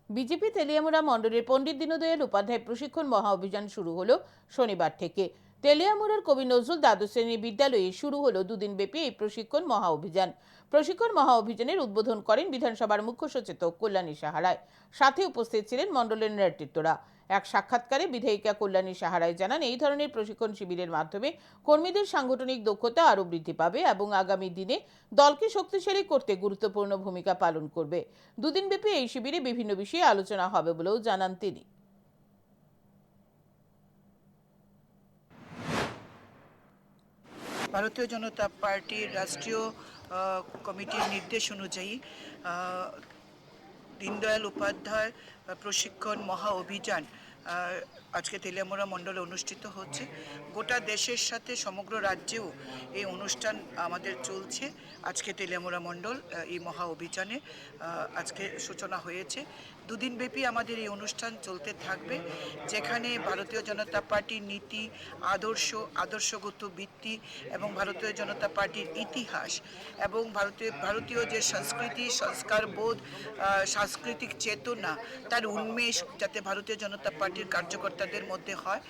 BJP Teliamura মণ্ডলের পণ্ডিত দীনদয়াল উপাধ্যায় প্রশিক্ষণ মহা অভিযান শুরু হলো শনিবার থেকে। তেলিয়ামুড়ার কবি নজরুল দ্বাদশ শ্রেণী বিদ্যালয়ে শুরু হলো দুদিনব্যাপী এই প্রশিক্ষণ মহা অভিযান। প্রশিক্ষণ মহা অভিযানের উদ্বোধন করেন বিধানসভার মুখ্য সচেতক কল্যাণী সাহারায়। সাথে উপস্থিত ছিলেন মণ্ডলের নেতৃত্বরা। এক সাক্ষাৎকারে বিধায়িকা কল্যাণী সাহারায় জানান, এই ধরনের প্রশিক্ষণ শিবিরের মাধ্যমে কর্মীদের সাংগঠনিক দক্ষতা আরও বৃদ্ধি পাবে এবং আগামী দিনে দলকে শক্তিশালী করতে গুরুত্বপূর্ণ ভূমিকা পালন করবে। দুদিনব্যাপী এই শিবিরে বিভিন্ন বিষয়ে আলোচনা হবে বলেও জানান তিনি। ভারতীয় জনতা পার্টির রাষ্ট্রীয় কমিটির নির্দেশ অনুযায়ী দীনদয়াল উপাধ্যায় প্রশিক্ষণ মহা অভিযান আজকে তেলিয়ামুড়া মণ্ডলে অনুষ্ঠিত হচ্ছে। গোটা দেশের সাথে সমগ্র রাজ্যেও এই অনুষ্ঠান আমাদের চলছে। আজকে তেলিয়ামুড়া মণ্ডল এই মহা অভিযানে আজকে সূচনা হয়েছে। দুদিনব্যাপী আমাদের এই অনুষ্ঠান চলতে থাকবে, যেখানে ভারতীয় জনতা পার্টির নীতি, আদর্শগত ভিত্তি এবং ভারতীয় জনতা পার্টির ইতিহাস এবং ভারতীয় যে সংস্কৃতি, সংস্কার বোধ, সাংস্কৃতিক চেতনা, তার উন্মেষ যাতে ভারতীয় জনতা পার্টির কার্যকর্তাদের মধ্যে হয়।